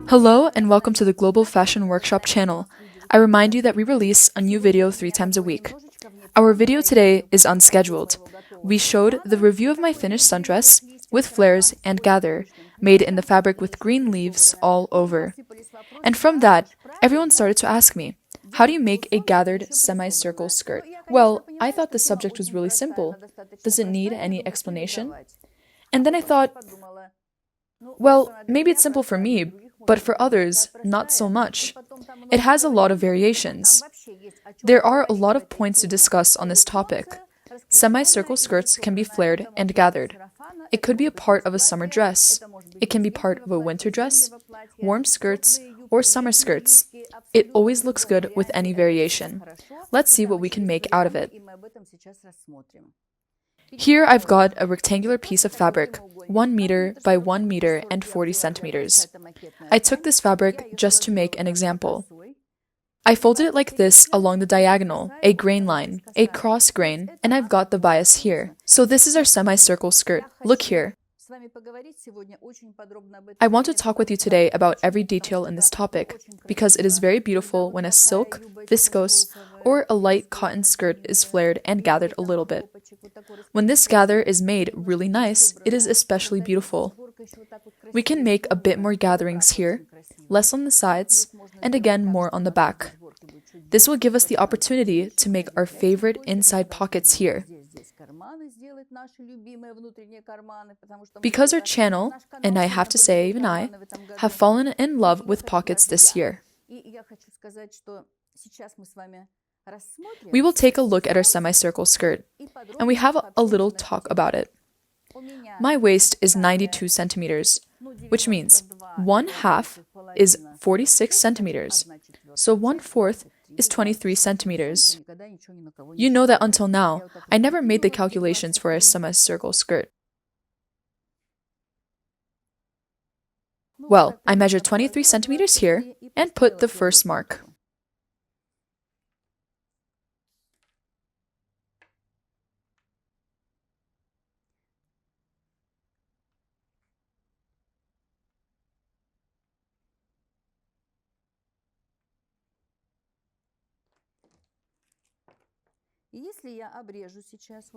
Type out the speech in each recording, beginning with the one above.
Hello and welcome to the Global Fashion Workshop channel. I remind you that we release a new video 3 times a week. Our video today is unscheduled. We showed the review of my finished sundress with flares and gather, made in the fabric with green leaves all over. And from that, everyone started to ask me, how do you make a gathered semicircle skirt? Well, I thought the subject was really simple. Does it need any explanation? And then I thought, well, maybe it's simple for me, but for others, not so much. It has a lot of variations. There are a lot of points to discuss on this topic. Semicircle skirts can be flared and gathered. It could be a part of a summer dress. It can be part of a winter dress, warm skirts, or summer skirts. It always looks good with any variation. Let's see what we can make out of it. Here I've got a rectangular piece of fabric, 1 meter by 1 meter and 40 centimeters. I took this fabric just to make an example. I folded it like this along the diagonal, a grain line, a cross grain, and I've got the bias here. So this is our semicircle skirt. Look here. I want to talk with you today about every detail in this topic, because it is very beautiful when a silk, viscose, or a light cotton skirt is flared and gathered a little bit. When this gather is made really nice, it is especially beautiful. We can make a bit more gatherings here, less on the sides, and again more on the back. This will give us the opportunity to make our favorite inside pockets here. Because our channel, and I have to say even I, have fallen in love with pockets this year. We will take a look at our semicircle skirt, and we have a little talk about it. My waist is 92 centimeters, which means 1/2 is 46 centimeters, so 1/4 is 23 centimeters. You know that until now, I never made the calculations for a semicircle skirt. Well, I measured 23 centimeters here and put the first mark.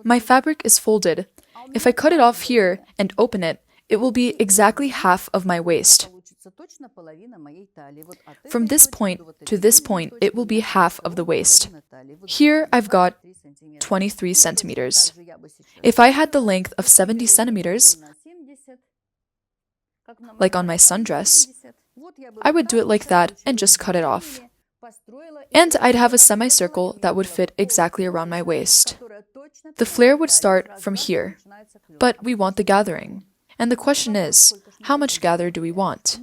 My fabric is folded. If I cut it off here and open it, it will be exactly half of my waist. From this point to this point, it will be half of the waist. Here I've got 23 centimeters. If I had the length of 70 centimeters, like on my sundress, I would do it like that and just cut it off. And I'd have a semicircle that would fit exactly around my waist. The flare would start from here, but we want the gathering. And the question is, how much gather do we want?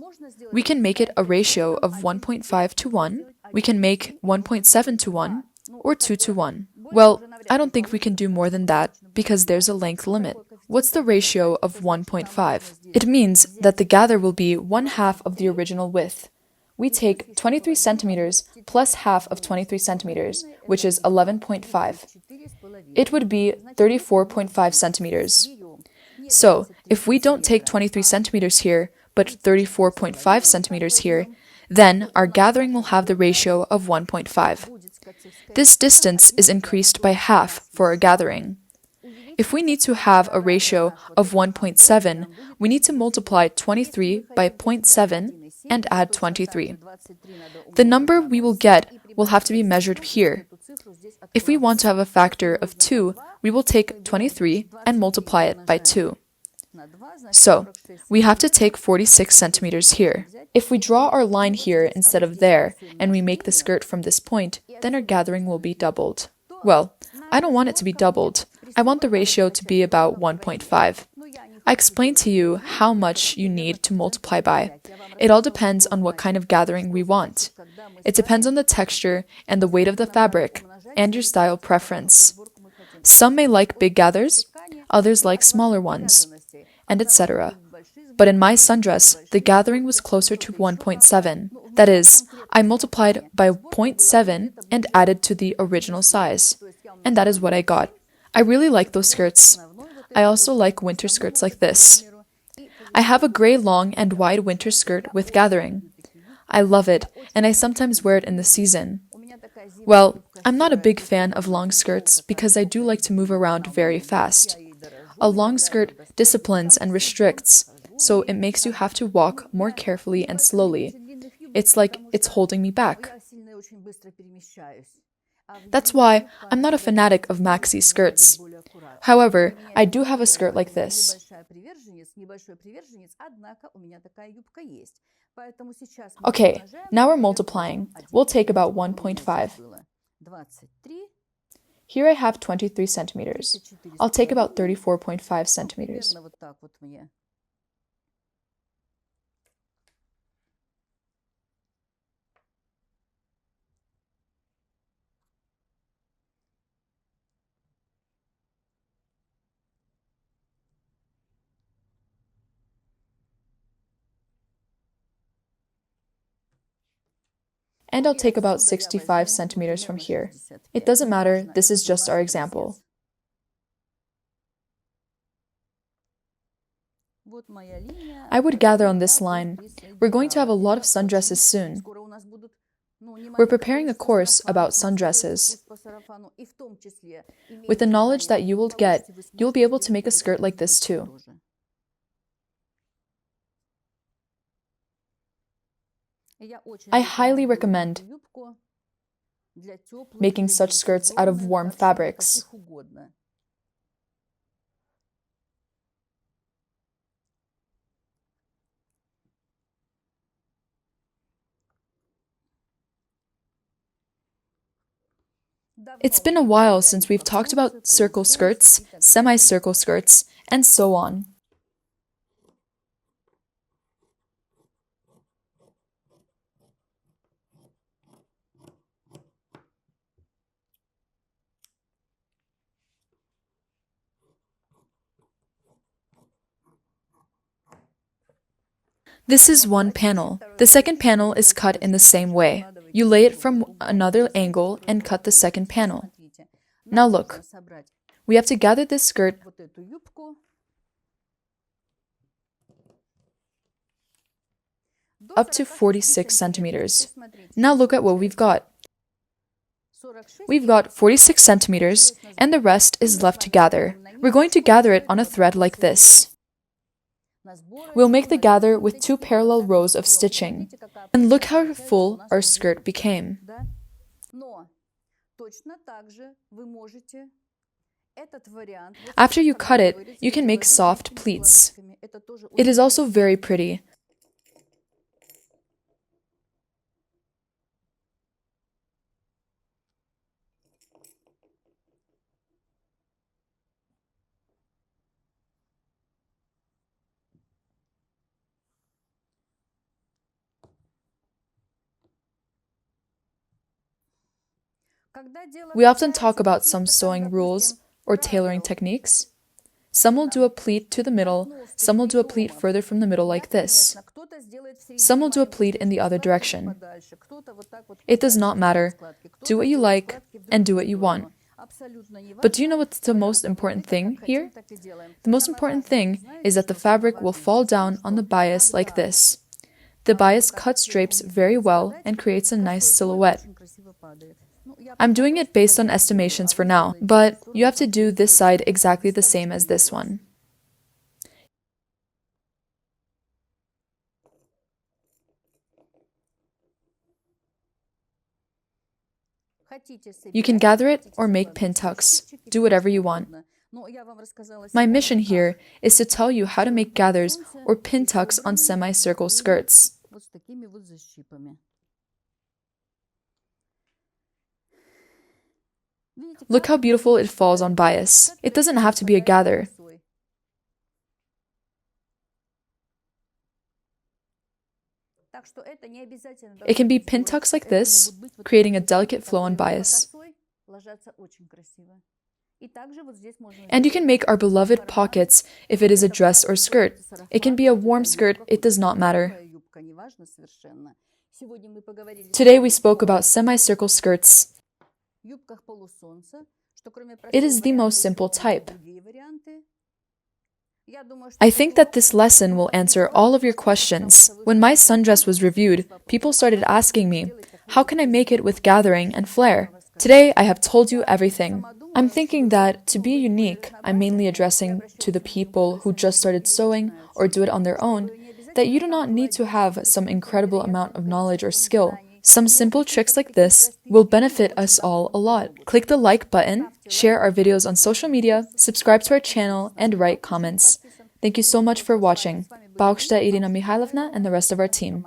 We can make it a ratio of 1.5 to 1, we can make 1.7 to 1, or 2 to 1. Well, I don't think we can do more than that, because there's a length limit. What's the ratio of 1.5? It means that the gather will be 1/2 of the original width. We take 23 centimeters plus half of 23 centimeters, which is 11.5. It would be 34.5 centimeters. So, if we don't take 23 centimeters here, but 34.5 centimeters here, then our gathering will have the ratio of 1.5. This distance is increased by half for our gathering. If we need to have a ratio of 1.7, we need to multiply 23 by 0.7 and add 23. The number we will get will have to be measured here. If we want to have a factor of 2, we will take 23 and multiply it by 2. So, we have to take 46 centimeters here. If we draw our line here instead of there, and we make the skirt from this point, then our gathering will be doubled. Well, I don't want it to be doubled. I want the ratio to be about 1.5. I explained to you how much you need to multiply by. It all depends on what kind of gathering we want. It depends on the texture and the weight of the fabric, and your style preference. Some may like big gathers, others like smaller ones, and etc. But in my sundress, the gathering was closer to 1.7. That is, I multiplied by 0.7 and added to the original size. And that is what I got. I really like those skirts. I also like winter skirts like this. I have a gray long and wide winter skirt with gathering. I love it, and I sometimes wear it in the season. Well, I'm not a big fan of long skirts because I do like to move around very fast. A long skirt disciplines and restricts, so it makes you have to walk more carefully and slowly. It's like it's holding me back. That's why I'm not a fanatic of maxi skirts. However, I do have a skirt like this. Okay, now we're multiplying. We'll take about 1.5. Here I have 23 centimeters. I'll take about 34.5 centimeters. And I'll take about 65 centimeters from here. It doesn't matter, this is just our example. I would gather on this line. We're going to have a lot of sundresses soon. We're preparing a course about sundresses. With the knowledge that you will get, you'll be able to make a skirt like this too. I highly recommend making such skirts out of warm fabrics. It's been a while since we've talked about circle skirts, semicircle skirts, and so on. This is one panel. The second panel is cut in the same way. You lay it from another angle and cut the second panel. Now look, we have to gather this skirt up to 46 centimeters. Now look at what we've got. We've got 46 centimeters, and the rest is left to gather. We're going to gather it on a thread like this. We'll make the gather with 2 parallel rows of stitching. And look how full our skirt became. After you cut it, you can make soft pleats. It is also very pretty. We often talk about some sewing rules or tailoring techniques. Some will do a pleat to the middle, some will do a pleat further from the middle like this. Some will do a pleat in the other direction. It does not matter. Do what you like and do what you want. But do you know what's the most important thing here? The most important thing is that the fabric will fall down on the bias like this. The bias cuts drapes very well and creates a nice silhouette. I'm doing it based on estimations for now, but you have to do this side exactly the same as this one. You can gather it or make pintucks. Do whatever you want. My mission here is to tell you how to make gathers or pintucks on semicircle skirts. Look how beautiful it falls on bias. It doesn't have to be a gather. It can be pintucks like this, creating a delicate flow on bias. And you can make our beloved pockets if it is a dress or skirt. It can be a warm skirt, it does not matter. Today we spoke about semicircle skirts. It is the most simple type. I think that this lesson will answer all of your questions. When my sundress was reviewed, people started asking me, how can I make it with gathering and flare? Today, I have told you everything. I'm thinking that, to be unique, I'm mainly addressing to the people who just started sewing or do it on their own, that you do not need to have some incredible amount of knowledge or skill. Some simple tricks like this will benefit us all a lot. Click the like button, share our videos on social media, subscribe to our channel, and write comments. Thank you so much for watching. Paukštė Irina Mihailovna and the rest of our team.